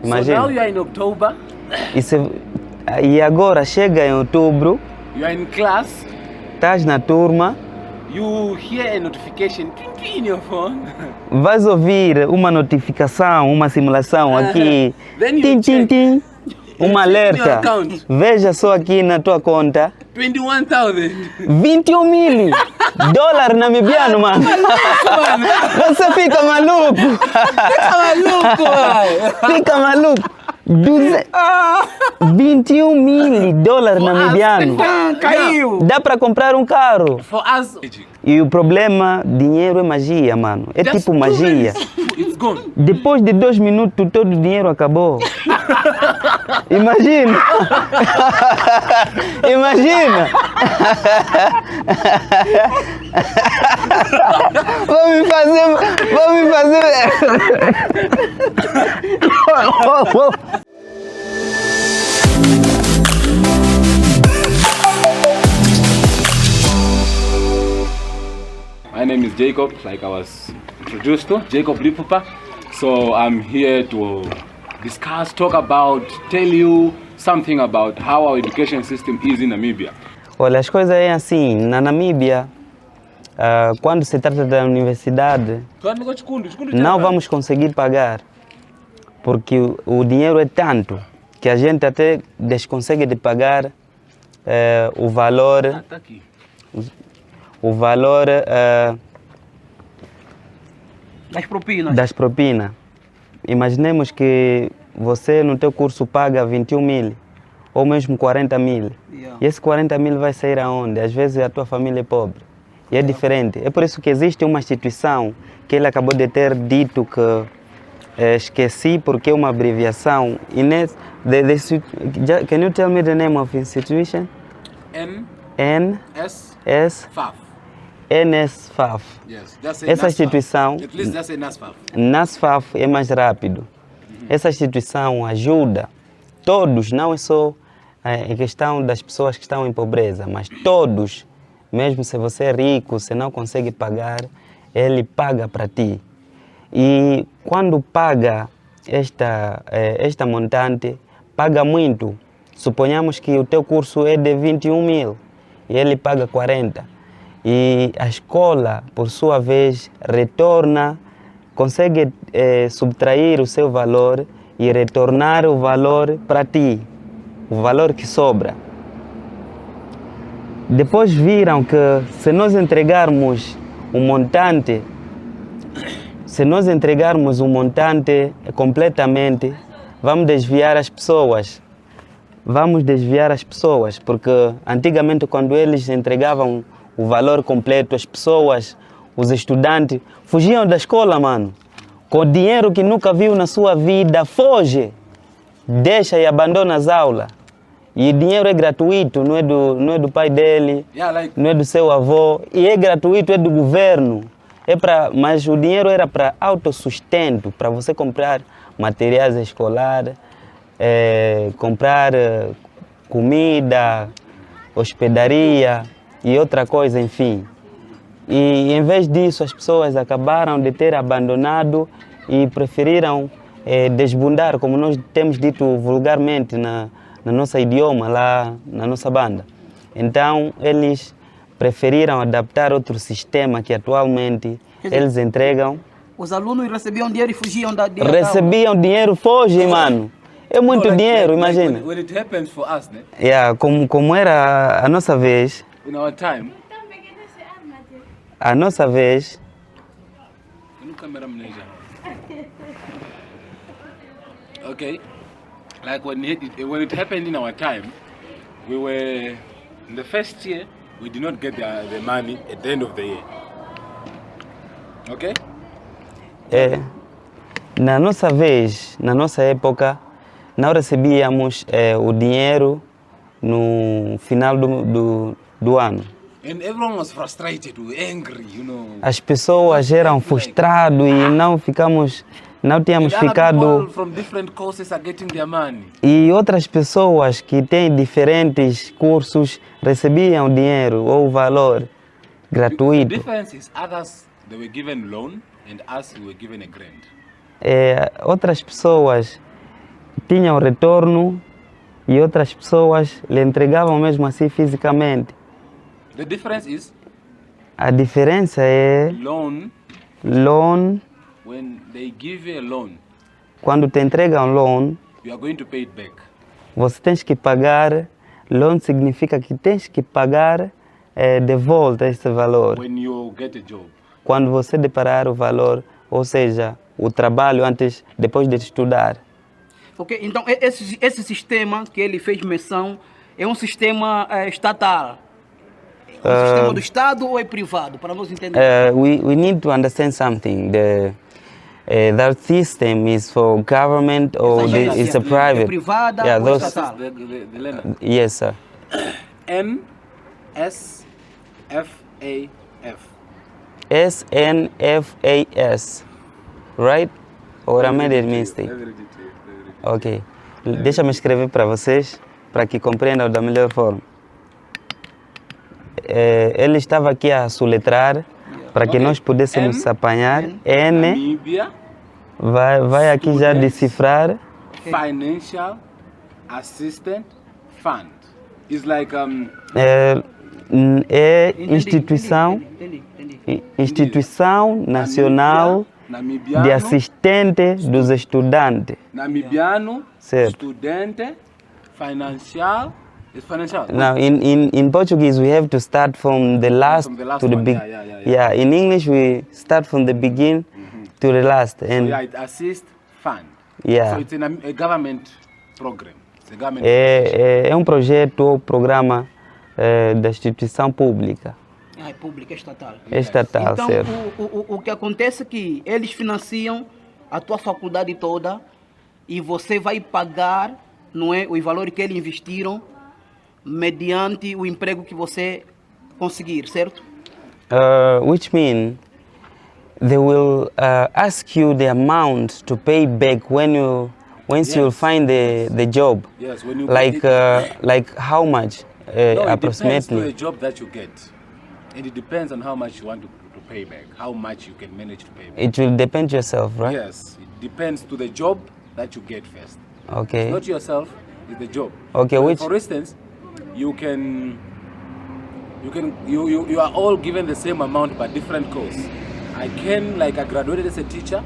Imagina. So now you are in October. E agora chega em outubro, You are in class. estás na turma, You hear a notification in your phone. vais ouvir uma notificação, uma simulação aqui, Then you tim, tim, check. tim, um check alerta. your account. Veja só aqui na tua conta, 21,000. 21 mil dólares namibiano, mano. Você fica maluco. Maluco, mano. Fica maluco. 21 mil dólares namibiano. Caiu. Dá para comprar um carro. For us, E o problema, dinheiro é magia, mano. É just tipo 2 magia. minutes, it's gone. Depois de 2 minutos, todo o dinheiro acabou. Imagina. Imagina. Vamos fazer. My name is Jacob, like I was introduced to, Jacob Lipupa. So I'm here to discuss, talk about, tell you something about how our education system is in Namibia. Olha, as coisas é assim, na Namíbia, quando se trata da universidade, não vamos conseguir pagar, porque o dinheiro é tanto que a gente até desconsegue de pagar o valor, das propinas. Imaginemos que você no teu curso paga 21 mil ou mesmo 40 mil. E esse 40 mil vai sair aonde? Às vezes a tua família é pobre. E é diferente. É por isso que existe uma instituição que ele acabou de ter dito que esqueci porque é uma abreviação. Can you tell me the name of institution? NSFAF. NSFAF. Yes, that's Essa instituição, At least that's a NSFAF. NSFAF é mais rápido. Essa instituição ajuda todos, não é só a questão das pessoas que estão em pobreza, mas todos, mesmo se você é rico, se não consegue pagar, ele paga para ti. E quando paga esta montante, paga muito. Suponhamos que o teu curso é de 21 mil e ele paga 40. E a escola, por sua vez, retorna, consegue subtrair o seu valor e retornar o valor para ti, o valor que sobra. Depois viram que se nós entregarmos um montante completamente, vamos desviar as pessoas. Porque antigamente quando eles entregavam o valor completo, as pessoas, os estudantes, fugiam da escola, mano. Com dinheiro que nunca viu na sua vida, foge. Deixa e abandona as aulas. E o dinheiro é gratuito, não é do pai dele, não é do seu avô. E é gratuito, é do governo. Mas o dinheiro era para autossustento, para você comprar materiais escolares, comprar comida, hospedaria e outra coisa, enfim. E em vez disso, as pessoas acabaram de ter abandonado e preferiram desbundar, como nós temos dito vulgarmente na nossa idioma, lá na nossa banda. Então, eles preferiram adaptar outro sistema que atualmente eles entregam. Os alunos recebiam dinheiro e fugiam da Recebiam dinheiro, fogem, mano. É muito dinheiro, imagina. When it happens for us, né? Yeah, como era a nossa vez. In our time. A nossa vez. Okay. Like when it happened in our time, we were in the first year, we did not get the money at the end of the year. Okay? Na nossa vez, na nossa época, não recebíamos o dinheiro no final do ano. And everyone was frustrated, we were angry, you know. As pessoas eram frustradas e não tínhamos ficado. From different courses are getting their money. E outras pessoas que têm diferentes cursos recebiam dinheiro ou valor gratuito. The difference is others they were given loan and us we were given a grant. Outras pessoas tinha o retorno e outras pessoas lhe entregavam mesmo assim fisicamente. The difference is A diferença é loan, when they give you a loan, quando te entregam loan, you are going to pay it back. você tens que pagar, loan significa que tens que pagar de volta esse valor. When you get a job. Quando você deparar o valor, ou seja, o trabalho depois de estudar. Ok, então esse sistema que ele fez menção é um sistema estatal? É um sistema do Estado ou é privado? Para nós entendermos. We need to understand something. That system is for government or it's a private. É privada Yeah, ou those, estatal? The lender. yes, sir. NSFAF. SNFAS, right? Or I made a mistake? Ok. Deixa-me escrever para vocês, para que compreendam da melhor forma. Ele estava aqui a soletrar, para que nós pudéssemos apanhar. N, Namibia vai aqui já Students decifrar. Financial Assistance Fund. It's like É Entendi, instituição, entendi. Instituição Nacional Namibiano, de Assistente dos Estudantes. Namibiano Certo. Studente Financial. It's financial. Now, in Portuguese, we have to start from the last, from the last to the one, big. yeah. In English, we start from the beginning to the last. So And yeah, it assist fund. Yeah. So it's a government program. It's a government. é um projeto ou programa da instituição pública. É pública, estatal. Estatal, Então, certo. o que acontece é que eles financiam a tua faculdade toda e você vai pagar, não é, o valor que eles investiram mediante o emprego que você conseguir, certo? Which mean they will ask you the amount to pay back once you'll find the job. Yes, when you Like get like how much no, it depends approximately? on the job that you get, and it depends on how much you want to pay back, how much you can manage to pay back. It will depend yourself, right? Yes, it depends to the job that you get first. Okay. Not yourself, it's the job. Okay, So which for instance, you are all given the same amount but different course. I graduated as a teacher,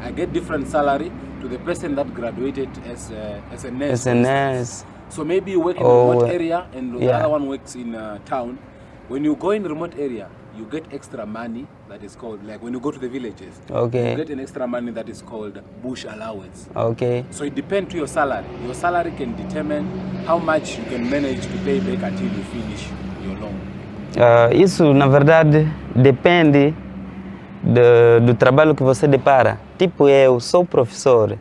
I get different salary to the person that graduated as a nurse. as a for instance. nurse. So maybe you work in a Oh, remote area and the yeah. other one works in town. When you go in the remote area, you get extra money that is called, like when you go to the villages, Okay. you get an extra money that is called bush allowance. Okay. So it depends to your salary. Your salary can determine how much you can manage to pay back until you finish your loan. Isso, na verdade, depende do trabalho que você depara. Tipo, eu sou professor.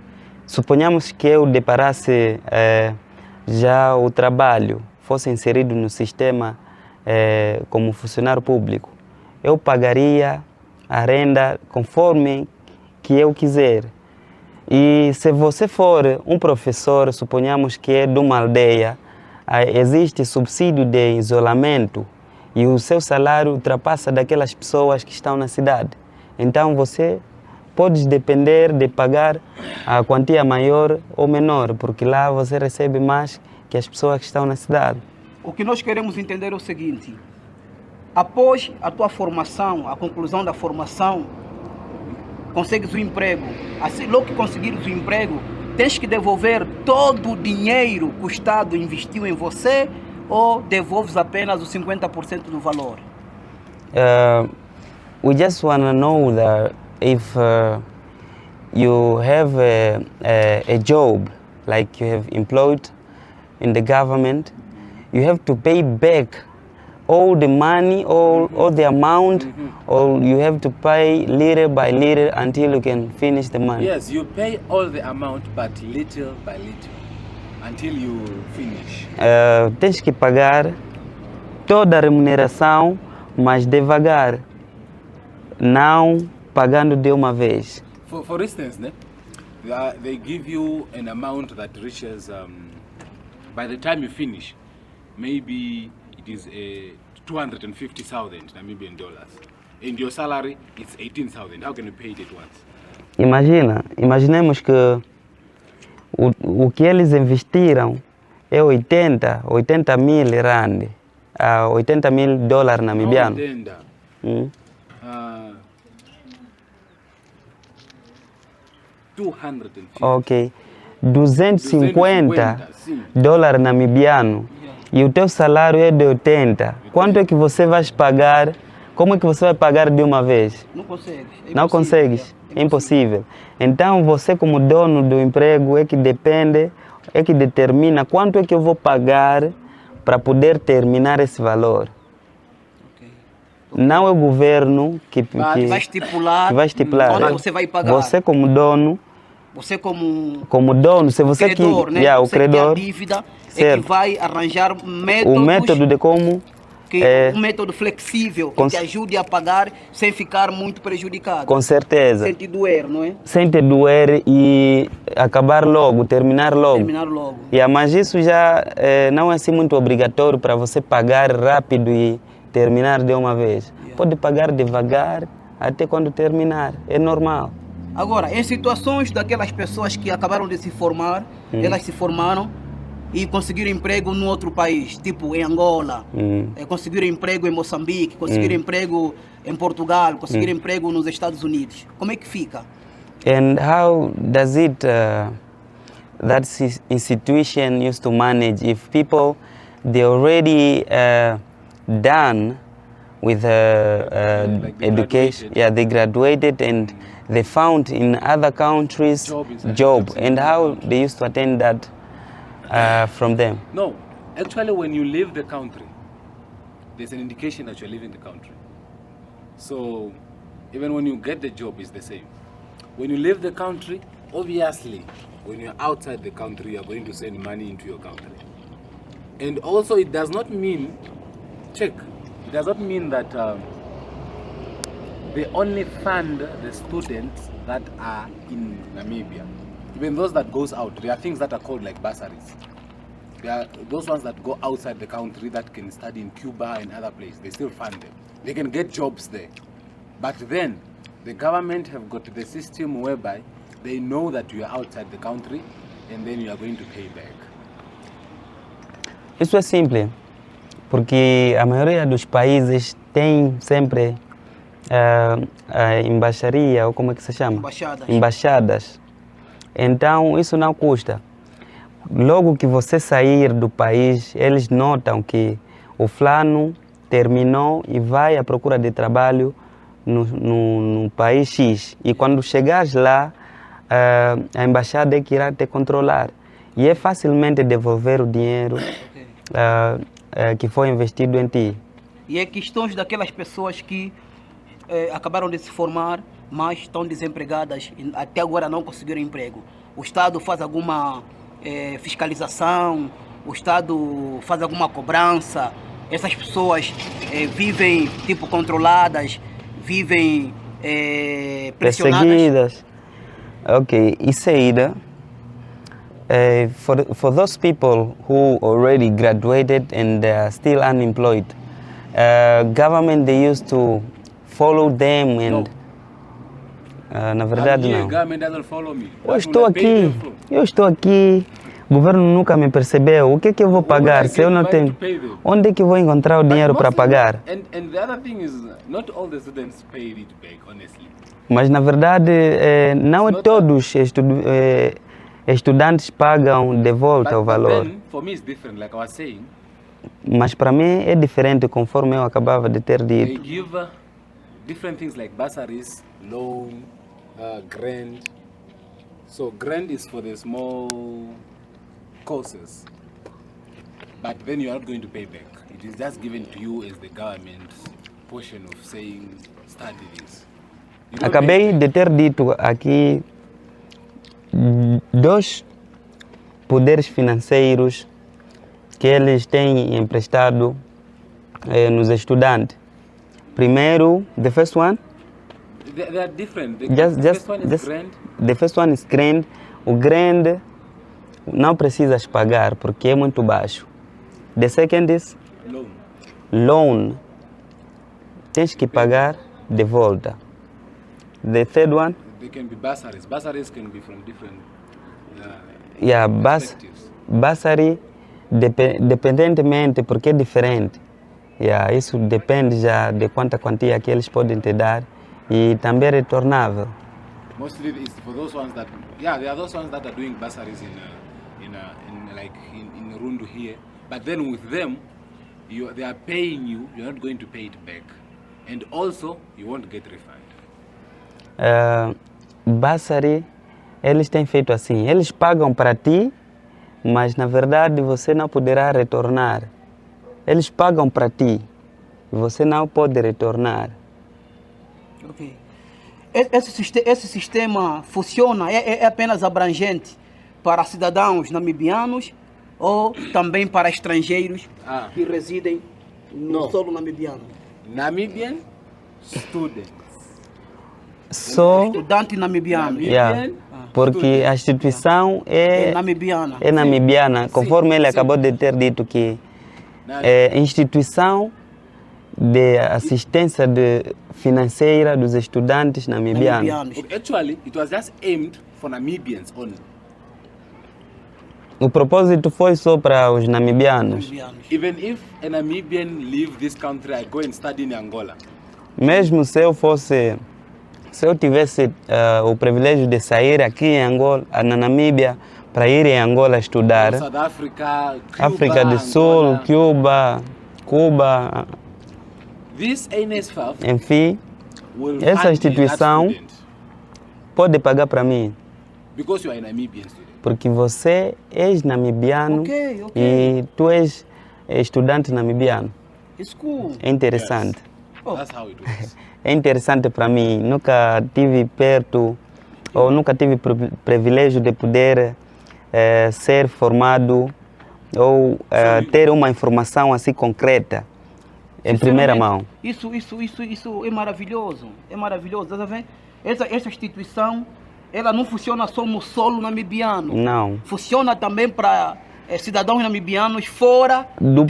Suponhamos que eu deparasse já o trabalho, fosse inserido no sistema como funcionário público. Eu pagaria a renda conforme que eu quiser. E se você for um professor, suponhamos que é de uma aldeia, existe subsídio de isolamento e o seu salário ultrapassa daquelas pessoas que estão na cidade. Então você pode depender de pagar a quantia maior ou menor, porque lá você recebe mais que as pessoas que estão na cidade. O que nós queremos entender é o seguinte: após a tua formação, a conclusão da formação, consegues o emprego. Assim, logo que conseguires o emprego, tens que devolver todo o dinheiro que o Estado investiu em você ou devolves apenas os 50% do valor? We just want to know that if you have a job, like you have employed in the government, you have to pay back all the money, all the amount, or you have to pay little by little until you can finish the money. Yes, you pay all the amount, but little by little, until you finish. Tens que pagar toda a remuneração, mas devagar, não pagando de uma vez. For instance, they give you an amount that reaches, by the time you finish, maybe it is 250,000 Namibian dollars. And your salary is 18,000. How can you pay it at once? Imaginemos que o que eles investiram é 80 mil rand, 80 mil dólares namibiano. Não entenda. 250. Ok, 250 sim. dólares namibiano e o teu salário é de 80. Quanto é que você vai pagar? Como é que você vai pagar de uma vez? Não consegues. É Não impossível, consegues? É impossível. Então você como dono do emprego é que depende, é que determina quanto é que eu vou pagar para poder terminar esse valor. Ok. Não é o governo que Vai estipular, que vai estipular. quanto você vai pagar. Você como dono, Você como dono, se você credor, que, né? o Você que tem credor, a dívida, é certo. que vai arranjar o método de como um método flexível que te ajude a pagar sem ficar muito prejudicado. com certeza, Sem te doer, não é? sem te doer e acabar logo, terminar logo. Terminar logo. Mas isso já não é assim muito obrigatório para você pagar rápido e terminar de uma vez. Pode pagar devagar até quando terminar, é normal. Agora, em situações daquelas pessoas que acabaram de se formar, elas se formaram e conseguiram emprego no outro país, tipo em Angola, conseguiram emprego em Moçambique, conseguiram emprego em Portugal, conseguiram emprego nos Estados Unidos. Como é que fica? And how does it that institution used to manage if people they already done with Like they education? graduated. Yeah, they graduated and they found in other countries job. And how they used to attend that from them? No, actually when you leave the country, there's an indication that you're leaving the country. So even when you get the job, it's the same. When you leave the country, obviously, when you're outside the country, you're going to send money into your country. And also it does not mean, it does not mean that they only fund the students that are in Namibia. Even those that goes out, there are things that are called like bursaries. There are those ones that go outside the country that can study in Cuba and other places. They still fund them. They can get jobs there. But then the government have got the system whereby they know that you are outside the country and then you are going to pay back. Isso é simples, porque a maioria dos países tem sempre a embaixaria, ou como é que se chama? Embaixadas. Então, isso não custa. Logo que você sair do país, eles notam que o fulano terminou e vai à procura de trabalho no país X. E quando chegares lá, a embaixada é que irá te controlar. E é facilmente devolver o dinheiro que foi investido em ti. E é questões daquelas pessoas que acabaram de se formar, mas estão desempregadas e até agora não conseguiram emprego. O Estado faz alguma fiscalização, o Estado faz alguma cobrança, essas pessoas vivem tipo controladas, vivem pressionadas. Perseguidas. Ok, isso aí, for those people who already graduated and they are still unemployed, government they used to follow them and na verdade não. Government doesn't follow me. Eu estou aqui, o governo nunca me percebeu. O que é que eu vou pagar se eu não tenho? Onde é que eu vou encontrar o dinheiro para pagar? And the other thing is, not all the students pay it back, honestly. Mas na verdade não é todos estudantes pagam de volta o valor. Then, for me it's different, like I was saying. Mas para mim é diferente, conforme eu acabava de ter They dito. give different things like bursaries, loan, grant. So grant is for the small courses, but then you are not going to pay back. It is just given to you as the government portion of saying study this. You don't Acabei de ter dito aqui dois poderes financeiros que eles têm emprestado nos estudantes. Primeiro, the first one, They are different. The first one is grant. The first one is grant. O grande não precisas pagar porque é muito baixo. The second is Loan. loan. Tens que pagar de volta. The third one, They can be bursaries. Bursaries can be from different perspectives? Bursary, dependentemente, porque é diferente. Isso depende já de quanta quantia que eles podem te dar e também é retornável. Mostly it's for those ones that, there are those ones that are doing bursaries in Rundu here. But then with them, they are paying you. You're not going to pay it back, and also you won't get refund. Bursary, eles têm feito assim. Eles pagam para ti, mas na verdade você não poderá retornar. Eles pagam para ti e você não pode retornar. Ok. Esse sistema funciona, é apenas abrangente para cidadãos namibianos ou também para estrangeiros que residem no solo namibiano? Namibian students. Só Estudante namibiano. porque a instituição é namibiana, conforme ele acabou de ter dito que é instituição de assistência financeira dos estudantes namibianos. Actually, it was just aimed for Namibians only. O propósito foi só para os namibianos. Even if a Namibian leave this country, I go and study in Angola. Mesmo se eu tivesse o privilégio de sair aqui em Angola, na Namíbia, para ir em Angola estudar, South Africa, Cuba, África do Sul, Cuba, this NSFAF enfim, will essa fund instituição that student pode pagar para mim, because you are a Namibian student. porque você és namibiano Ok. e tu és estudante namibiano. It's cool. É interessante. That's how it works. É interessante para mim. Nunca tive perto ou nunca tive privilégio de poder ser formado ou ter uma informação assim concreta em primeira mão. Isso é maravilhoso. É maravilhoso. Tá vendo? Essa instituição, ela não funciona só no solo namibiano. Não. Funciona também para cidadãos namibianos fora do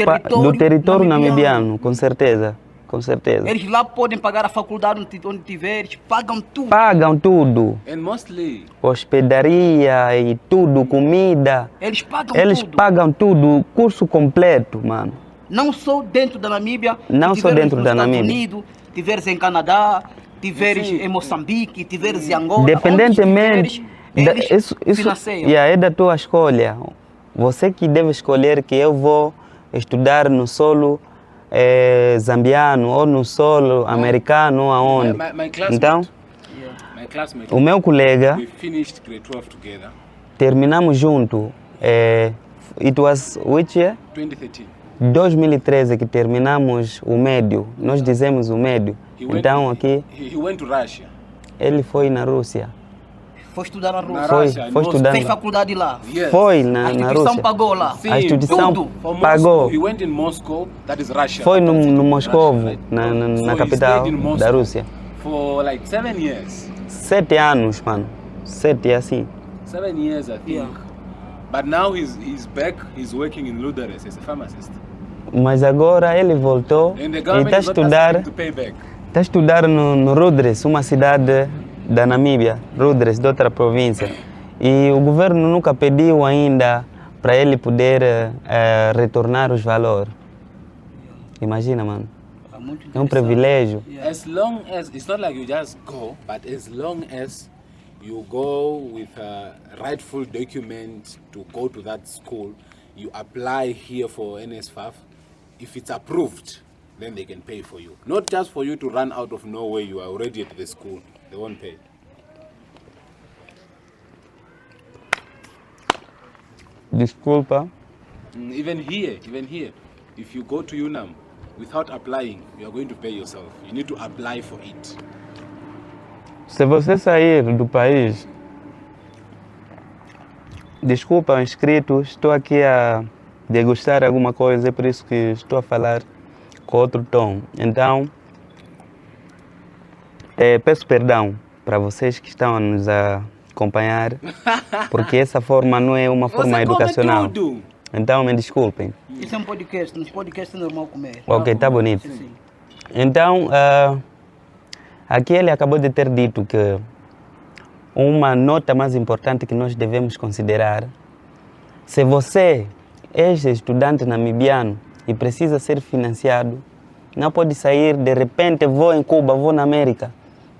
território namibiano, com certeza. Com certeza. Eles lá podem pagar a faculdade onde tiver, eles pagam tudo. Pagam tudo. And mostly, Hospedaria e tudo, comida. Eles pagam Eles tudo. pagam tudo, curso completo, mano. Não só dentro da Namíbia, Não só dentro da Namíbia. Estados Unidos, tiveres em Canadá, tiveres em Moçambique, tiveres em Angola. Independentemente, eles financiam. É da tua escolha. Você que deve escolher que eu vou estudar no solo zambiano ou no solo americano, aonde. my classmate, Então, my classmate, o meu colega, we finished grade 12 together, terminamos junto. It was which year? 2013. 2013 que terminamos o médio. Nós dizemos o médio. Então aqui He went to Russia. ele foi na Rússia. Foi estudar na Rússia. Foi estudar. Fez faculdade lá. Yes. Foi A na instituição Rússia. pagou lá. Sim, A instituição tudo. For pagou. Moscow, he went in Moscow, that is Russia. Foi That's no it, Moscou, Russia, right? na So he capital stayed in Moscow da Rússia. for like 7 years. 7 anos, mano. 7 assim. 7 years, I think. Yeah. But now he's back. He's working in Ludares as a pharmacist. Mas agora ele voltou And the e government está is not asking him to pay back. a estudar no Rudres, uma cidade da Namíbia, Rudres, de outra província. E o governo nunca pediu ainda para ele poder retornar os valores. Imagina, mano. É um privilégio. As long as, it's not like you just go, but as long as you go with a rightful document to go to that school, you apply here for NSFAF, if it's approved, then they can pay for you. Not just for you to run out of nowhere, you are already at the school, they won't pay. Desculpa. Even here, if you go to UNAM without applying, you are going to pay yourself. You need to apply for it. Se você sair do país, desculpa, inscrito, estou aqui a degustar alguma coisa, é por isso que estou a falar com outro tom. Então, peço perdão para vocês que estão a nos acompanhar, porque essa forma não é uma forma educacional. Tudo. Então, me desculpem. Isso é um podcast, nos podcasts é normal comer. Ok, tá bonito. Sim. Então, aqui ele acabou de ter dito que uma nota mais importante que nós devemos considerar Se você é estudante namibiano e precisa ser financiado, não pode sair, de repente vou em Cuba, vou na América,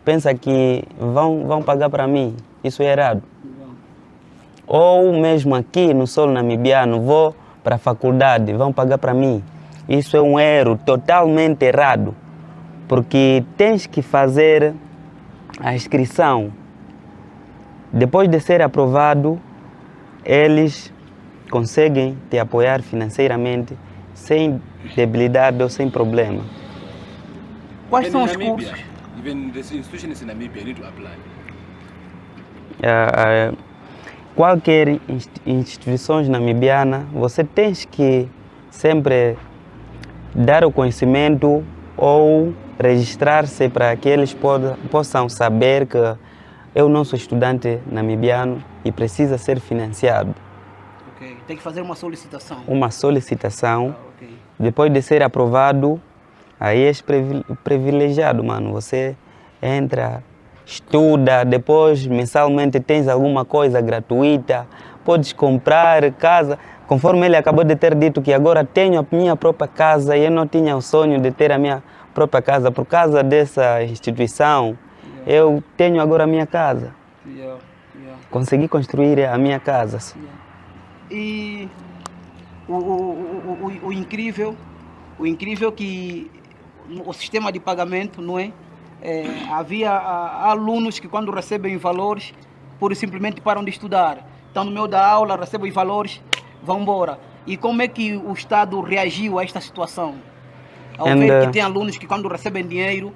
pensa que vão pagar para mim, isso é errado. Ou mesmo aqui no solo namibiano, vou para a faculdade, vão pagar para mim, isso é um erro totalmente errado, porque tens que fazer a inscrição. Depois de ser aprovado, eles conseguem te apoiar financeiramente sem debilidade ou sem problema. Quais são os cursos? Even the institutions in Namibia need to apply. Qualquer instituição namibiana, você tem que sempre dar o conhecimento ou registrar-se para que eles possam saber que eu não sou estudante namibiano e precisa ser financiado. Okay. Tem que fazer uma solicitação. Uma solicitação. Okay. Depois de ser aprovado, aí és privilegiado, mano. Você entra, estuda, depois mensalmente tens alguma coisa gratuita, podes comprar casa. Conforme ele acabou de ter dito que agora tenho a minha própria casa e eu não tinha o sonho de ter a minha própria casa, por causa dessa instituição, eu tenho agora a minha casa. Consegui construir a minha casa. E o incrível que o sistema de pagamento, não é? Havia alunos que quando recebem valores, pura e simplesmente param de estudar. Estão no meio da aula, recebem valores, vão embora. E como é que o Estado reagiu a esta situação? Ao ver que tem alunos que quando recebem dinheiro,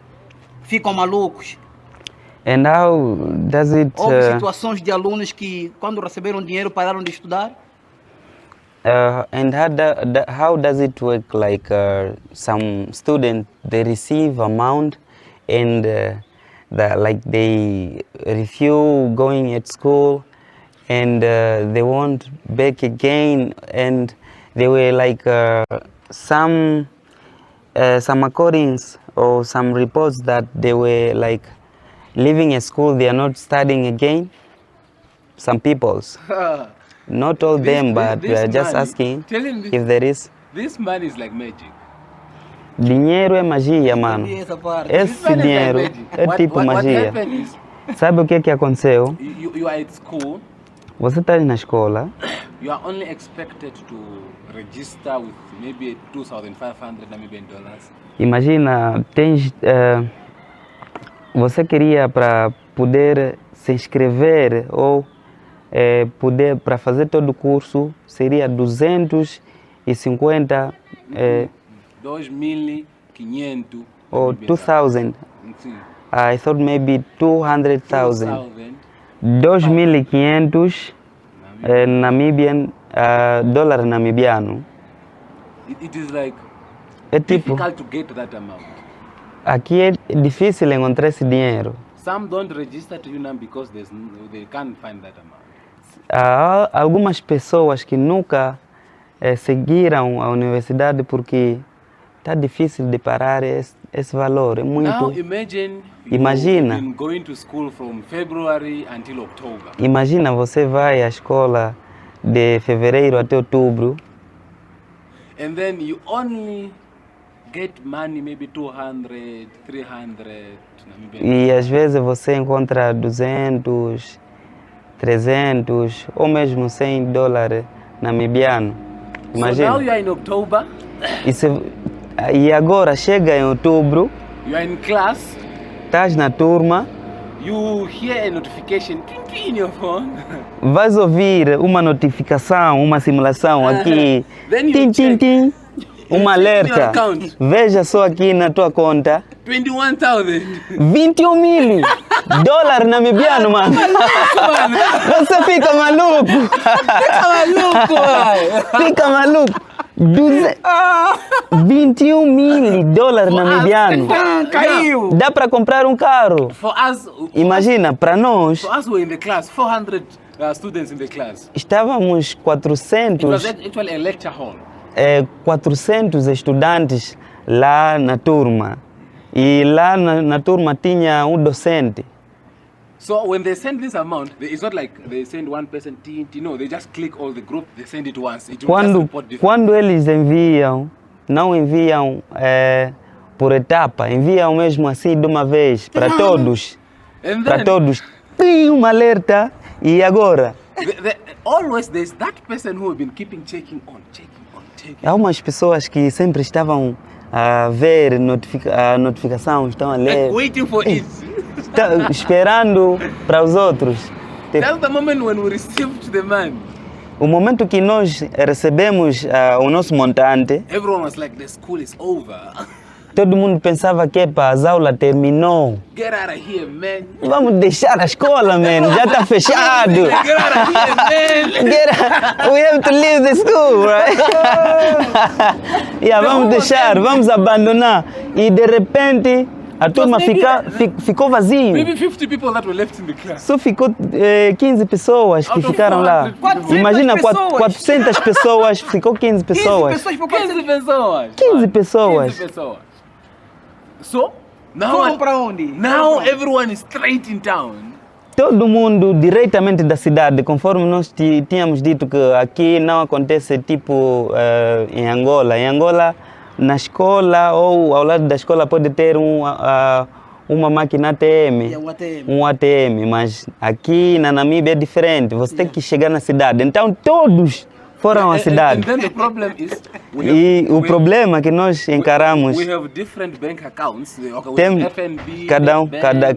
ficam malucos. And how does it... Houve situações de alunos que quando receberam dinheiro pararam de estudar? And how does it work? Like some students, they receive amount and they refuse going at school and they want back again, and they were like some accordings or some reports that they were like leaving a school, they are not studying again. Some peoples. Not all them, but we are just asking if there is. This man is like magic. Dinheiro é magia, mano. Esse dinheiro é tipo magia. Sabe o que aconteceu? You are at school. Você está na escola. You are only expected to register with maybe 2,500 Namibian dollars. Imagina, você queria para poder se inscrever ou poder para fazer todo o curso seria 250 2.500 or 2,000. I thought maybe 200,000. 2.500 Namibian dólar namibiano. It is like difficult to get that amount. Aqui é difícil encontrar esse dinheiro. Some don't register to UNAM because they can't find that amount. Há algumas pessoas que nunca seguiram a universidade porque está difícil de parar esse valor. É muito. Now imagina going to school from February until October. Imagina você vai à escola de fevereiro até outubro. And then you only get money maybe 200, 300. E às vezes você encontra 200, 300 ou mesmo 100 dólares namibiano. Imagina. So now you are in October. E agora chega em outubro. You are in class. Estás na turma. You hear a notification in your phone. Vais ouvir uma notificação, uma simulação aqui. Then you tim, tim, tim. Uma alerta. Veja só aqui na tua conta. 21,000. 21 mil dólares namibiano, mano. Você fica maluco. Fica maluco. 21 mil dólares namibiano. Caiu. Dá para comprar um carro. Imagina, para nós. For us, we were in the class, 400 students in the class. Estávamos 400. It was actually a lecture hall. 400 estudantes lá na turma. E lá na turma tinha um docente. So when they send this amount, it's not like they send one person, no, they just click all the group, they send it once. It will just report different. Quando eles enviam, não enviam por etapa, enviam mesmo assim de uma vez para todos. Para todos. Tem um alerta e agora? Always there's that person who have been checking on. Há umas pessoas que sempre estavam a ver a notificação, estão a ler. Waiting for it. Esperando para os outros. That's the moment when we received the money. O momento que nós recebemos o nosso montante, everyone was like, the school is over. Todo mundo pensava que as aulas terminou. Get out of here, man. Vamos deixar a escola, man. Já está fechado. Get out of here, man. We have to leave the school, right? Vamos deixar, vamos abandonar. E de repente a turma ficou vazio. Maybe 50 people that were left in the class. Só ficou 15 pessoas que ficaram lá. Imagina 400 pessoas, ficou 15 pessoas. 15 pessoas. 15 pessoas. So, foram para onde? Now everyone is straight in town. Todo mundo diretamente da cidade, conforme nós tínhamos dito que aqui não acontece tipo em Angola. Em Angola, na escola ou ao lado da escola pode ter uma máquina ATM, um ATM, mas aqui na Namíbia é diferente, você tem que chegar na cidade. Então todos foram à cidade. And then the problem is, o problema que nós encaramos, we have different bank accounts, FNB,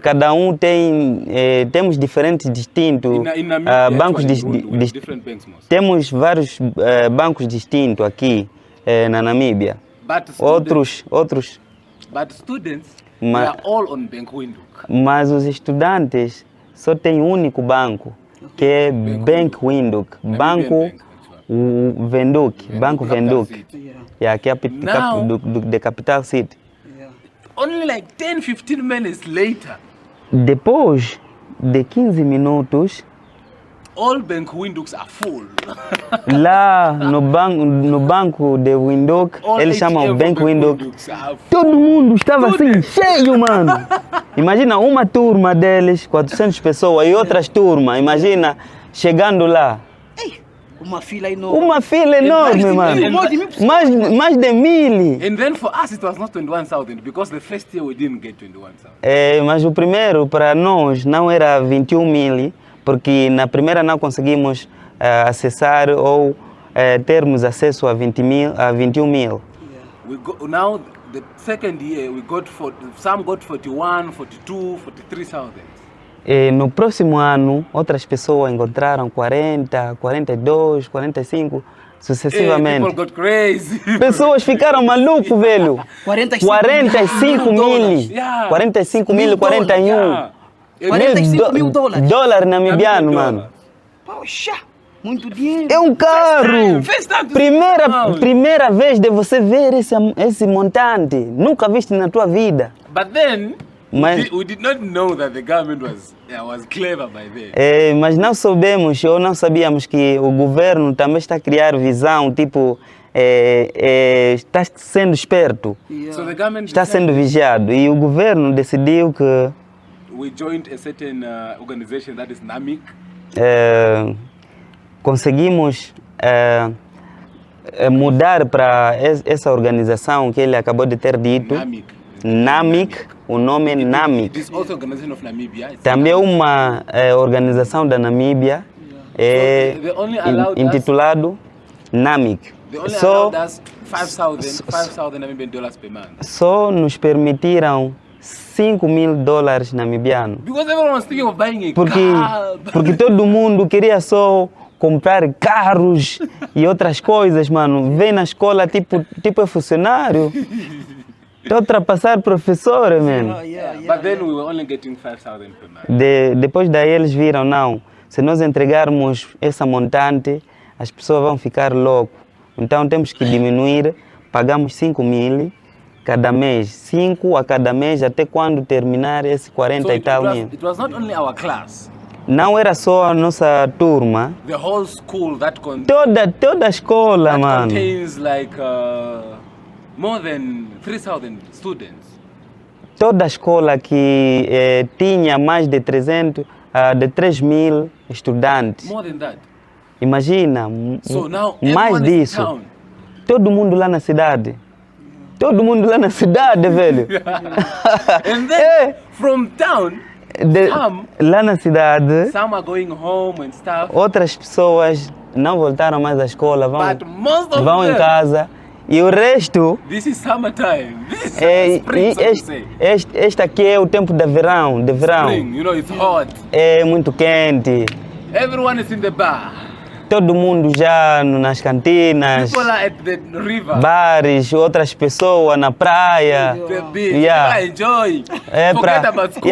cada um tem, temos diferentes distintos, bancos temos vários bancos distintos aqui na Namíbia. Outros. But students, they are all on Bank Windhoek. Mas os estudantes só têm um único banco, que é Bank Windhoek, Banco Windhoek, Banco Windhoek, que é the capital city. Only like 10-15 minutes later, depois de 15 minutos, all Bank Windhoeks are full. Lá no banco de Windhoek, eles chamam Bank Windhoek. Todo mundo estava assim, cheio, mano. Imagina uma turma deles, 400 pessoas, e outras turmas, imagina, chegando lá. Uma fila enorme. Uma fila enorme, mano. Mais de 1000. And then for us it was not 21,000 because the first year we didn't get 21,000. Mas o primeiro para nós não era 21,000, porque na primeira não conseguimos acessar ou termos acesso a 21,000. Now the second year some got 41, 42, 43,000. No próximo ano, outras pessoas encontraram 40, 42, 45, sucessivamente. People got crazy. Pessoas ficaram malucos, velho. 45 mil. 45 mil, 41. 45 mil dólares. Dólar namibiano, mano. Poxa, muito dinheiro. É um carro. Primeira vez de você ver esse montante. Nunca viste na tua vida. But then, we did not know that the government was clever by then. Mas não soubemos ou não sabíamos que o governo também está a criar visão, tipo, está sendo esperto. So the government está sendo vigiado. E o governo decidiu que we joined a certain organization that is NAMIC. Conseguimos mudar para essa organização que ele acabou de ter dito. NAMIC, o nome é NAMIC. This also organization of Namibia. Também é uma organização da Namíbia, intitulado NAMIC. They only allowed us $5,000 Namibian dollars per month. Só nos permitiram $5,000 namibianos. Because everyone was thinking of buying a car. Porque todo mundo queria só comprar carros e outras coisas, mano. Vem na escola tipo é funcionário. Tá ultrapassar professor, man. But then we were only getting 5,000 per month. Depois daí eles viram, não, se nós entregarmos essa montante, as pessoas vão ficar loucos. Então temos que diminuir, pagamos 5,000 cada mês, 5 a cada mês, até quando terminar esse 40 e tal mil. It was not only our class. Não era só a nossa turma. The whole school that toda a escola, that mano. Contains like more than 3,000 students. Toda a escola que tinha mais de 300, de 3.000 estudantes. More than that. Imagina, So now mais everyone is in disso. town. Todo mundo lá na cidade. Todo mundo lá na cidade, velho. And then É, from town, some lá na cidade, are going home and stuff. outras pessoas não voltaram mais à escola, But most of vão em them, casa. E o resto, this is summertime. This is e spring, so to say. este aqui é o tempo de verão, Spring, you know, it's hot. É muito quente. Everyone is in the bar. Todo mundo já nas cantinas, People are at the river, bares, outras pessoas na praia. the beach. Yeah. People enjoy. É Forget para about school.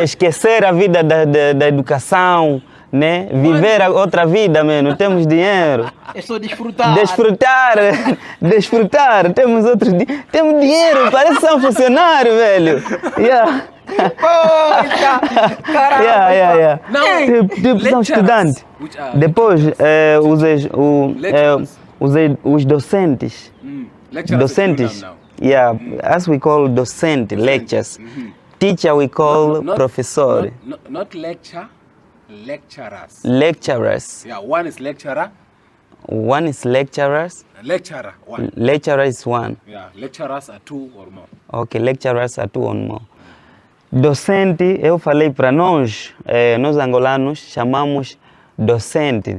esquecer a vida da educação, né? Viver a outra vida, mano. Temos dinheiro. É só desfrutar. Desfrutar. Temos temos dinheiro, parece ser um funcionário, velho. Yeah. Poxa, caralho. Yeah. Now, Tipo, são lecturers, estudantes. which are Depois, Lecturers. os docentes. lecturers Docentes. now. Yeah, as we call docente, lectures. Teacher we call Not- professor. Not lecture, lecturers. Lecturers. Yeah, one is lecturer, One is lecturers. lecturer, one. Lecturer is one. Yeah, lecturers are two or more. Ok, lecturers are two or more. Docente, eu falei para nós, nós angolanos, chamamos docente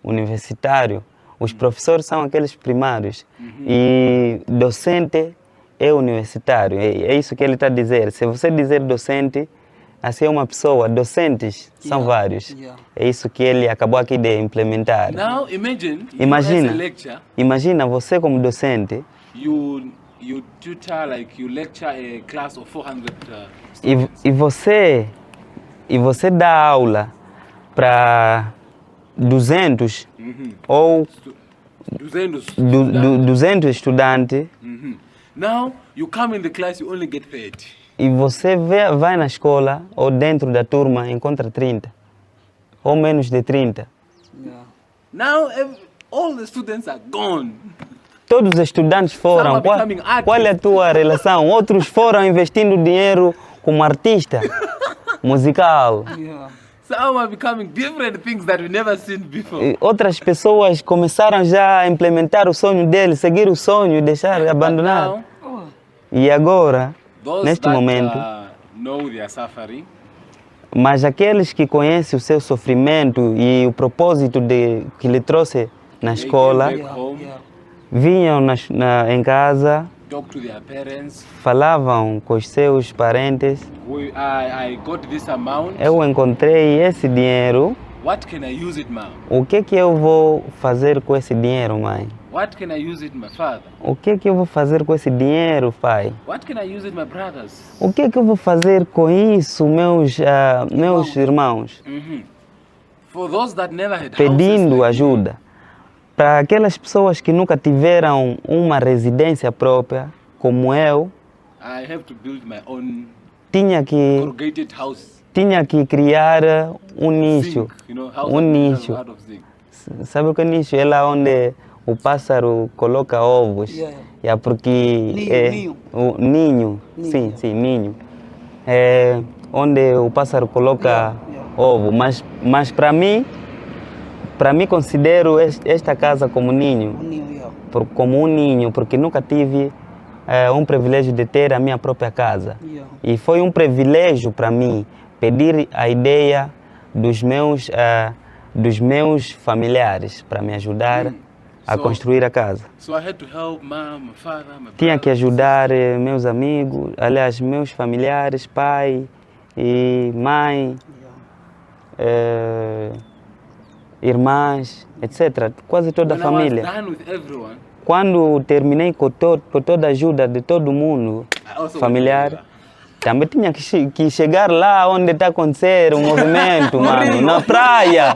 universitário. Os professores são aqueles primários. E docente é universitário. É isso que ele está a dizer. Se você dizer docente, assim é uma pessoa. Docentes são vários. Yeah. É isso que ele acabou aqui de implementar. Now imagine, Imagina. you as a lecturer, Imagina você como docente you tutor, like you lecture a class of 400 e você dá aula para 200 ou 200 estudantes Now you come in the class, you only get 30. e você vai na escola ou dentro da turma encontra 30 ou menos de 30. Yeah. Now all the students are gone. Todos os estudantes foram. Some are becoming artists. Qual é a tua relação? Outros foram investindo dinheiro como artista musical. Yeah. Some are becoming different things that we never seen before. E outras pessoas começaram já a implementar o sonho deles, seguir o sonho e deixar, But abandonar. now, E agora, those neste that momento, know they are suffering, mas aqueles que conhecem o seu sofrimento e o propósito que lhe trouxe na they escola, came back home, Yeah. vinham em casa, talk to their parents. falavam com os seus parentes. I got this amount. Eu encontrei esse dinheiro. What can I use it, mom? O que eu vou fazer com esse dinheiro, mãe? What can I use it, my father? O que eu vou fazer com esse dinheiro, pai? What can I use it, my brothers? O que eu vou fazer com isso, meus irmãos? For those that never had houses Pedindo like ajuda. Para aquelas pessoas que nunca tiveram uma residência própria, como eu, I have to build my own tinha que criar um nicho. zinc, you know, house Um nicho. out of zinc. Sabe o que é nicho? É lá onde o pássaro coloca ovos. Yeah. É porque Ninho. o ninho. Ninho. Sim, ninho. É onde o pássaro coloca Yeah. ovo. Mas para mim considero esta casa como ninho, Yeah. como um ninho, porque nunca tive um privilégio de ter a minha própria casa. Yeah. E foi um privilégio para mim pedir a ideia dos meus familiares para me ajudar a So- construir a casa. So I had to help mom, my father, my Tinha que brothers. ajudar meus amigos, aliás, meus familiares, pai e mãe, irmãs, etc. Quase toda a When família. I was done with everyone, Quando terminei com toda a ajuda de todo mundo, I also familiar, went to também tinha que chegar lá onde está acontecendo o movimento, mano. Na praia,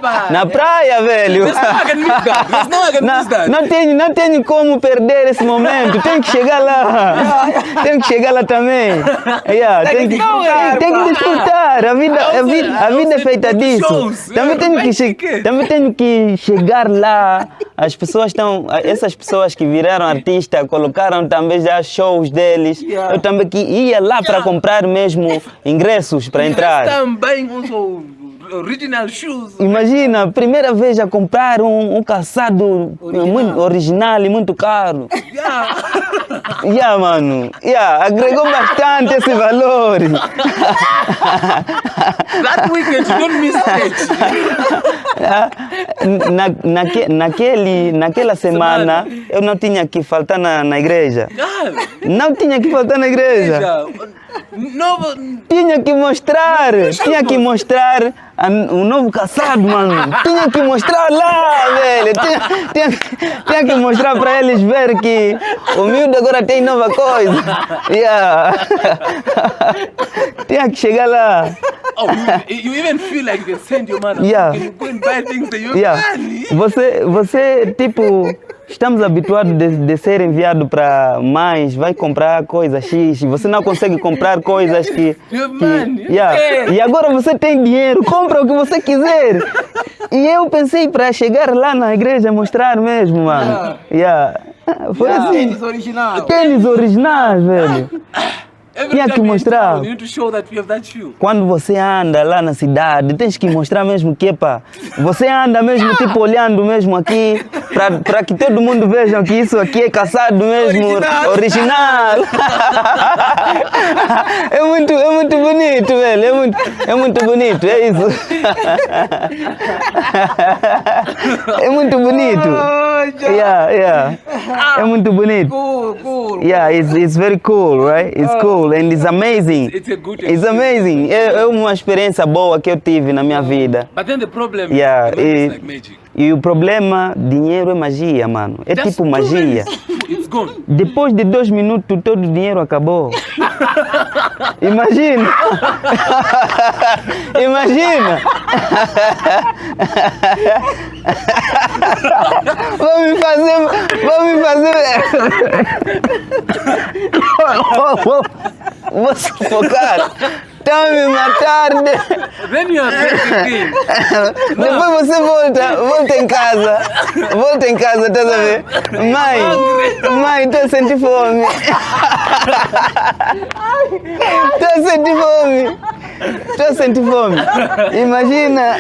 velho. There's no way I can miss that. There's no way I can miss that. Não tenho como perder esse momento. Tem que chegar lá. Tem que chegar lá também. Yeah, tem que desfrutar. A vida é feita disso. shows. Também tenho que chegar lá. Essas pessoas que viraram artistas, colocaram também já shows deles. Yeah. Eu também ia lá para comprar mesmo ingressos para entrar. I'm buying also original shoes. Imagina, primeira vez a comprar um calçado muito original e muito caro. Yeah. Yeah, mano. Yeah, agregou bastante esse valor. That weekend, you don't miss it. Naquela semana, eu não tinha que faltar na igreja. God. Não tinha que faltar na igreja. No, Tinha que mostrar o novo calçado, mano. Tinha que mostrar lá, velho. Tinha que mostrar para eles ver que o miúdo agora tem nova coisa. Yeah. Tinha que chegar lá. oh, you even feel like you can send your mother. Yeah. You can go and buy things that you Yeah. Você, tipo, estamos habituados de ser enviado para mães, vai comprar coisas X, você não consegue comprar coisas que yeah. E agora você tem dinheiro, compra o que você quiser. E eu pensei para chegar lá na igreja mostrar mesmo, mano. Yeah. Foi assim. Tênis original. Tênis originais, velho. Every Tinha que time you're in mostrar. town, you need to show that you have that shoe. Quando você anda lá na cidade, tens que mostrar mesmo que, pá, você anda mesmo, tipo, olhando mesmo aqui, para que todo mundo veja que isso aqui é calçado mesmo, original. É muito bonito, velho, é muito bonito, é isso. É muito bonito. Yeah. É muito bonito. Cool. Yeah, it's very cool, right? It's cool and it's amazing. It's a good It's amazing. É uma experiência boa que eu tive na minha vida. But then the problem Yeah, is like magic. E o problema, dinheiro é magia, mano. É Just tipo 2 magia. minutes, it's gone. Depois de 2 minutos, todo o dinheiro acabou. Imagina. Imagina. Vou me fazer. Vou sufocar. Tá me matar. Then you are thinking, Depois você volta em casa. Volta em casa, tá a ver? Mãe, tô a sentir fome. Tô a sentir fome. Imagina.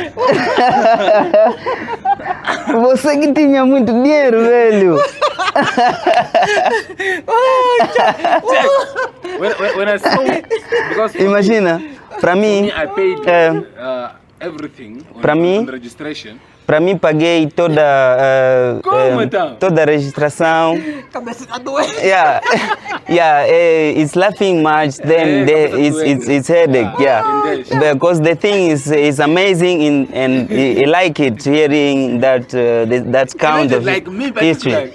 Você que tinha muito dinheiro, velho. when I saw, because Imagina, para mim, I paid everything on, Pra mim- on the registration. para mim paguei toda Como então? toda a registração. Cabeça tá doendo. Yeah, it's laughing much. Then it's headache. Yeah, because the thing is amazing and I like it hearing that kind of Like me, but history.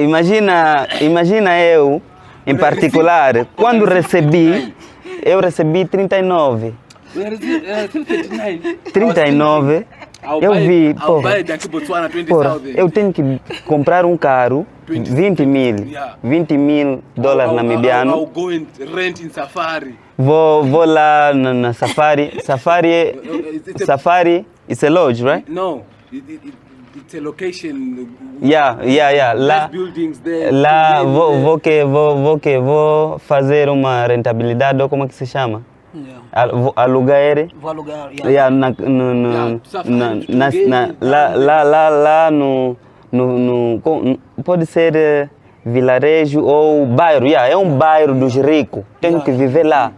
Imagina eu, em particular, quando eu recebi 39. Where is it? 39. 39. Eu vi, I'll buy porra. it aqui Botswana Porra, 20,000. eu tenho que comprar um carro, 20 mil, Yeah. 20 mil dólares I'll namibiano. go and rent in Safari. Vou lá na Safari. Safari, it's a lodge, right? No, it's a location. Yeah. Lá, Nice buildings there. lá vou fazer uma rentabilidade, ou como é que se chama? Yeah. Alugar. Vou alugar. Yeah, lá no pode ser vilarejo ou bairro. Yeah, é um bairro dos ricos. Tenho que viver lá.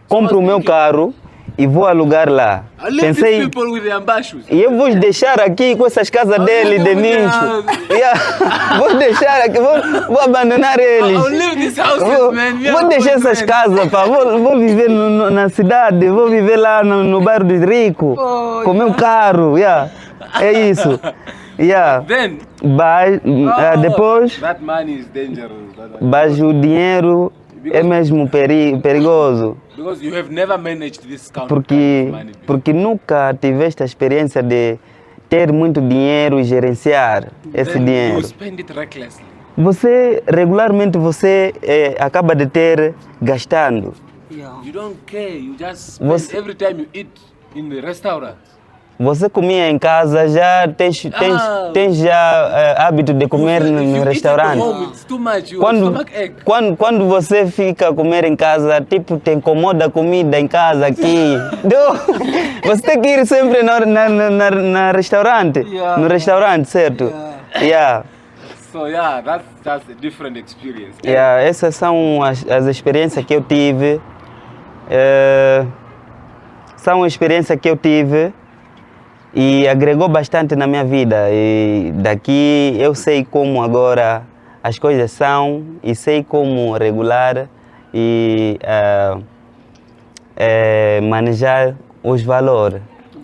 Compro o meu carro e vou alugar lá. I leave these people with their ambassadors. E eu vou deixar aqui com essas casas dele de nicho. Yeah, vou deixar aqui, vou abandonar eles. I'll leave these houses, man. We Vou are deixar going essas to- casas, pá. Vou viver na cidade, vou viver lá no bairro dos ricos, com meu carro. Yeah. É isso. Yeah. Then, Depois, that money is dangerous. mas o dinheiro é mesmo perigoso. Because you have never managed this kind of money before. Porque nunca tiveste a experiência de ter muito dinheiro e gerenciar esse Then dinheiro. you spend it recklessly. Regularmente acaba de ter gastando. Yeah. You don't care. You just spend Você- every time you eat in the restaurant. Você comia em casa, já tens já hábito de comer If no you eat at restaurante? home, it's too much. You Quando, stomach ache. quando você fica a comer em casa, tipo, te incomoda a comida em casa aqui. Você tem que ir sempre na restaurante. Yeah. No restaurante, certo? Yeah. So yeah, that's a different experience. Yeah, essas são as experiências que eu tive. São experiências que eu tive e agregou bastante na minha vida. E daqui eu sei como agora as coisas são e sei como regular e manejar os valores.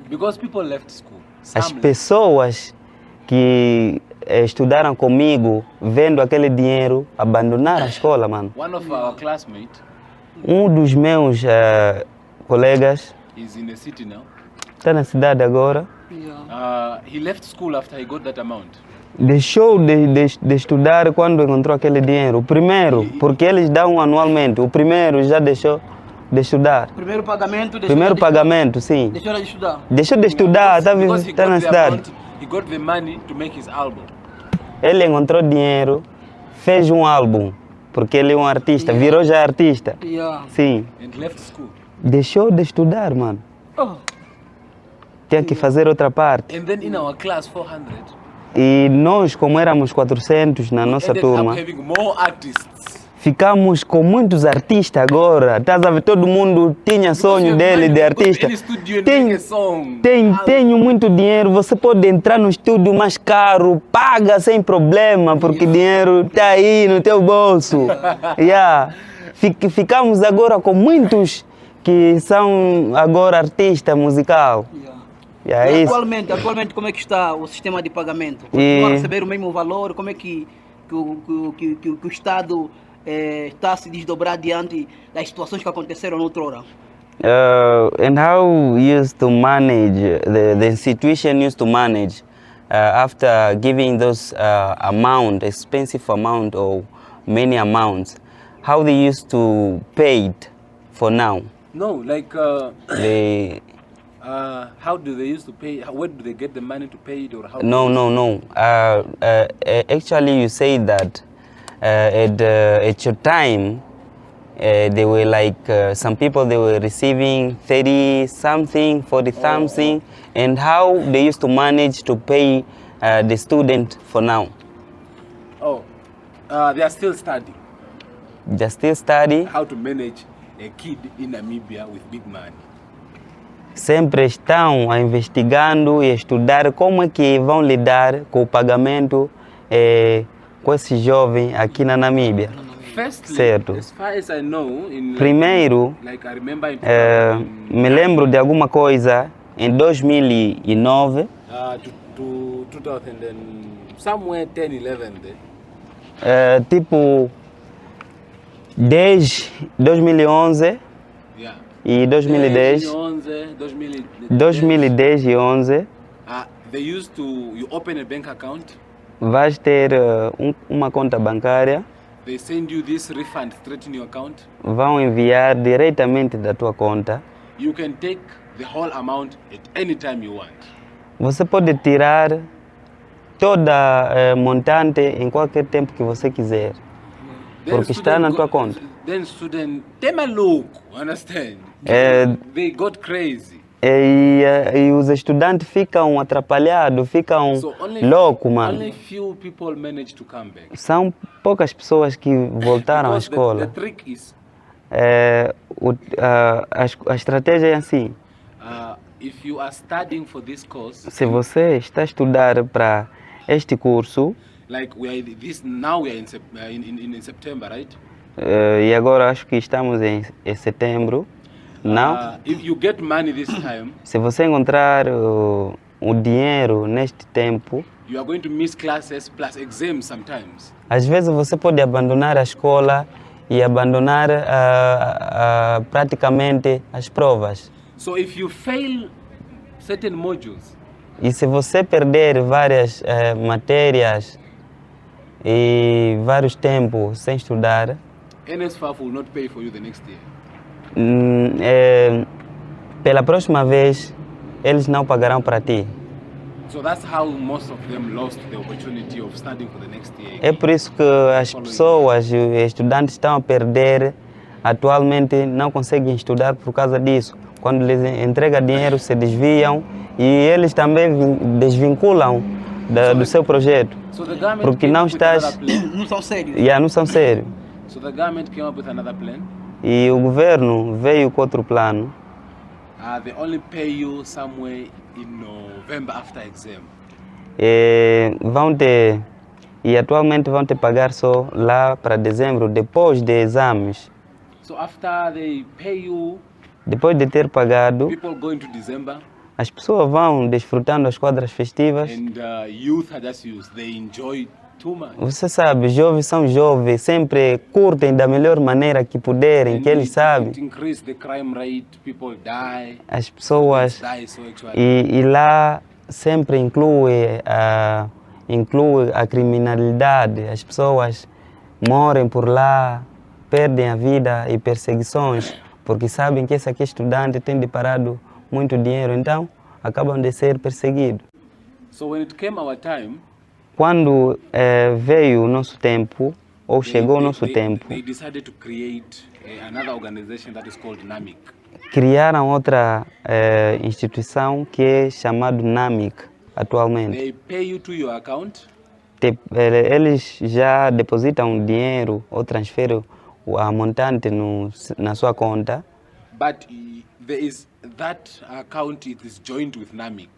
Because people left school. As Some left. pessoas que estudaram comigo, vendo aquele dinheiro, abandonaram a escola, mano. One of our classmates Dos meus colegas is in the city now. está na cidade agora. He left school after he got that amount. Deixou de estudar quando encontrou aquele dinheiro. O primeiro, porque eles dão anualmente. O primeiro já deixou de estudar. Primeiro pagamento, Primeiro pagamento, sim. Deixou de estudar. Deixou de estudar, Because he está got na the cidade. amount, he got the money to make his album. Ele encontrou dinheiro, fez um álbum, porque ele é um artista, virou já artista. Yeah. Sim. And left school. Deixou de estudar, mano. Oh. Tinha que fazer outra parte. And then in our class, 400, E nós, como éramos 400 na nossa ended turma, up having more artists. ficamos com muitos artistas agora. Estás a ver? Todo mundo tinha sonho dele de artista. Any studio and make a song. Tenho muito dinheiro, você pode entrar no estúdio mais caro, paga sem problema, porque dinheiro está aí no teu bolso. Yeah. Ficamos agora com muitos que são agora artista musical. Yeah, E isso. atualmente, como é que está o sistema de pagamento? Continua a receber o mesmo valor? Como é que o Estado está a se desdobrar diante das situações que aconteceram noutrora? And how used to manage, the institution used to manage after giving those amount, expensive amount or many amounts, how they used to pay it for now? No, like They, how do they used to pay? Where do they get the money to pay it, or how? no. Actually, you say that at your time, they were like some people they were receiving 30 something, 40 something, and how they used to manage to pay the student for now. Oh, they are still studying They still study, how to manage a kid in Namibia with big money. sempre estão investigando e estudar como é que vão lidar com o pagamento com esse jovem aqui na Namíbia. Firstly, Certo. as far as I know, in Primeiro, like I remember in me lembro de alguma coisa em 2009, to 2000 and somewhere 10, 11 there. tipo 2011 Yeah. e 2010, 2010 e 11, They used to, you open a bank account, vais ter uma conta bancária, they send you this refund straight in your account. vão enviar diretamente da tua conta. You can take the whole amount at any time you want. Você pode tirar toda montante em qualquer tempo que você quiser, porque está na tua conta. Then student, they maluco, understand? They got crazy. E os estudantes ficam atrapalhados, ficam loucos, mano. Only few people manage to come back. São poucas pessoas que voltaram à Because escola. the trick is, A estratégia é assim: if you are studying for this course, se você está a estudar para este curso, like we are now we are in September, right? e agora acho que estamos em setembro, não? If you get money this time, Se você encontrar o dinheiro neste tempo, you are going to miss classes plus exams sometimes. às vezes você pode abandonar a escola e abandonar praticamente as provas. So if you fail certain modules, E se você perder várias matérias e vários tempos sem estudar, NSFAF will not pay for you the next year. pela próxima vez eles não pagarão para ti. So that's how most of them lost the opportunity of studying for the next year. É por isso que as pessoas, os estudantes estão a perder, atualmente não conseguem estudar por causa disso. Quando lhes entrega dinheiro, se desviam e eles também desvinculam do seu projeto. So the government Porque came não up with another estás... plan. Não são sérios. Não são sérios. So the government came up with another plan. E o governo veio com outro plano. They only pay you somewhere in November after exam. E atualmente vão te pagar só lá para dezembro, depois de exames. So after they pay you, Depois de ter pagado, people go into December as pessoas vão desfrutando as quadras festivas. and youth are just used. They enjoy too much. Você sabe, jovens são jovens, sempre curtem da melhor maneira que puderem, And que eles sabem. it increase the crime rate, people die. As pessoas... Die so actually. E lá sempre inclui a criminalidade. As pessoas morrem por lá, perdem a vida e perseguições, porque sabem que esse aqui estudante tem deparado muito dinheiro, então acabam de ser perseguidos. So when it came our time, Quando veio o nosso tempo, ou chegou o nosso tempo, they decided to create another organization that is called NAMIC. criaram outra instituição que é chamada NAMIC atualmente. They pay you to your account. Eles já depositam dinheiro ou transferem a montante na sua conta, But there is that account, it is joined with NAMIC.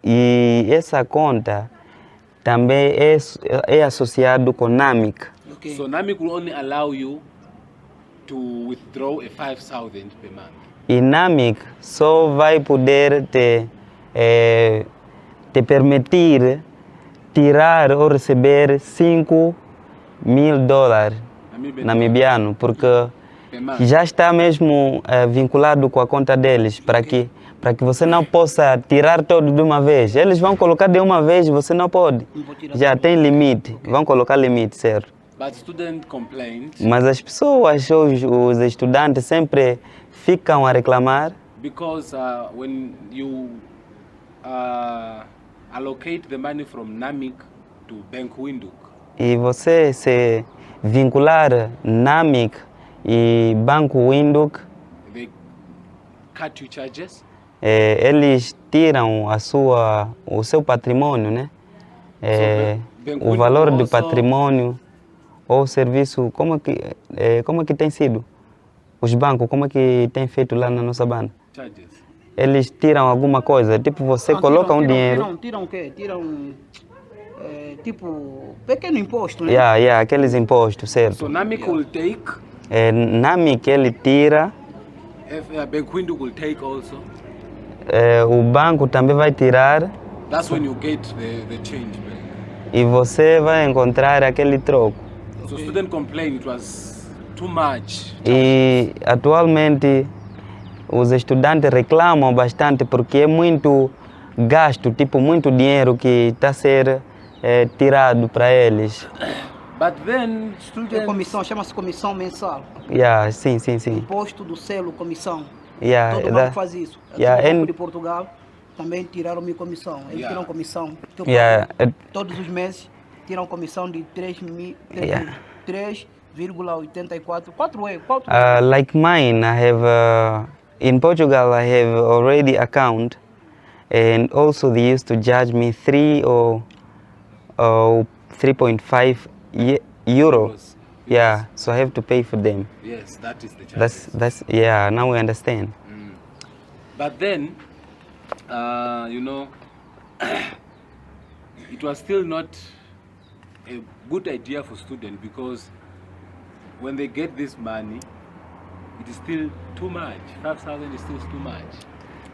e essa conta também é associado com NAMIC. Okay. So NAMIC will only allow you to withdraw a 5,000 per month. E NAMIC só vai poder te permitir tirar ou receber $5.000 namibiano, porque Per month. já está mesmo vinculado com a conta deles, para que você não possa tirar todo de uma vez. Eles vão colocar de uma vez, você não pode. Não vou tirar Já tudo. tem limite, vão colocar limite, certo? But student complained Mas as pessoas, os estudantes sempre ficam a reclamar, because when you allocate the money from NAMIC to Bank Windhoek, e você se vincular NAMIC e Banco Windhoek, they cut you charges. eles tiram o seu patrimônio, né? Banco O Windhoek valor do also- patrimônio ou serviço, como é que tem sido? Os bancos, como é que tem feito lá na nossa banda? Charges. Eles tiram alguma coisa, tipo você coloca um dinheiro, Tiram o quê? Tipo, pequeno imposto, né? aqueles impostos, certo? So NAMIC will take, NAMIC ele tira, Bank Windhoek will take also. o banco também vai tirar That's when you get the change back. e você vai encontrar aquele troco. So student complained it was too much. E atualmente os estudantes reclamam bastante porque é muito gasto, tipo muito dinheiro que está a ser tirado para eles. But then É students, comissão, chama-se comissão mensal. Sim. Imposto do selo, comissão. Yeah, Todo that- banco faz isso. Aqui Yeah, no Banco and- de Portugal também tiraram minha comissão. Eles Yeah. tiram comissão. Tu Yeah, paga todos os meses tiram comissão de 3,84. 4 like mine, I have in Portugal I have already account, and also they used to charge me 3 or 3.5 euro. Euros. Yeah, so I have to pay for them. yes, that is the charges. That's now we understand. But then, it was still not a good idea for students because when they get this money, it is still too much. 5,000 is still too much.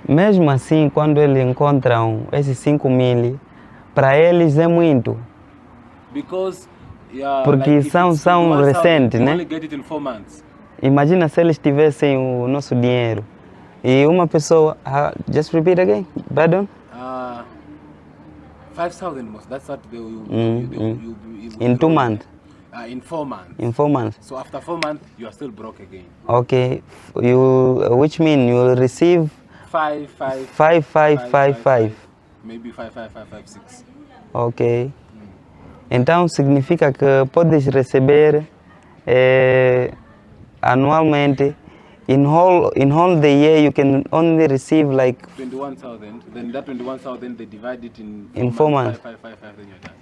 Mesmo assim, quando eles encontram esses 5.000, para eles é muito. Because Porque if são it's 1,000, recentes, you né? only get it in 4 months. Imagina se eles tivessem o nosso dinheiro. E uma pessoa, just repeat again, pardon? 5,000 most. That's what they will. In 2 months, In 4 months. in 4 months. So after 4 months, you are still broke again. Okay, which mean you will receive 5555. Maybe 55556. Ok. Então significa que podes receber anualmente, in whole the year you can only receive like 21,000. Then that 21,000 they divide it In 4 months. 555, then you're done.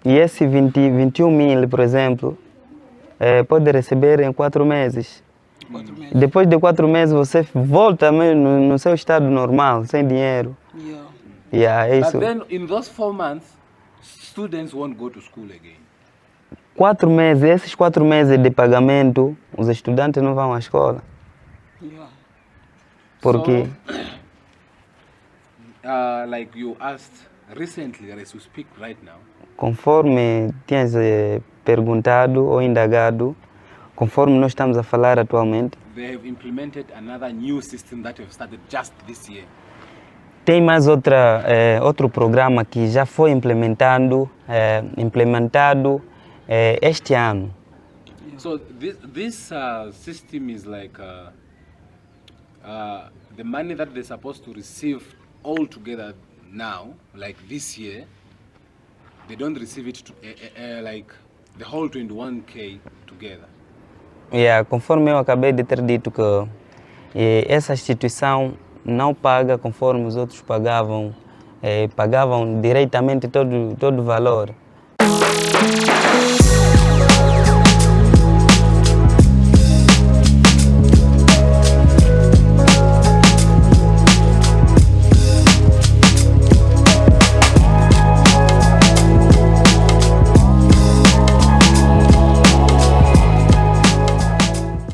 E esse 21 mil, por exemplo, pode receber em 4 meses. 4 meses. Depois de 4 meses você volta no seu estado normal, sem dinheiro. Yeah. Yeah, é But isso. then in those 4 months, students won't go to school again. 4 meses, esses 4 meses de pagamento, os estudantes não vão à escola. Yeah. Porque Like you asked recently, as we speak right now, conforme tinhas perguntado ou indagado, conforme nós estamos a falar atualmente, they have implemented another new system that have started just this year. tem mais outro programa que já foi implementado este ano. So this system is like the money that they're supposed to receive all together now, like this year, they don't receive it like the whole 21K together. Yeah, conforme eu acabei de ter dito que essa instituição não paga conforme os outros pagavam diretamente todo o valor.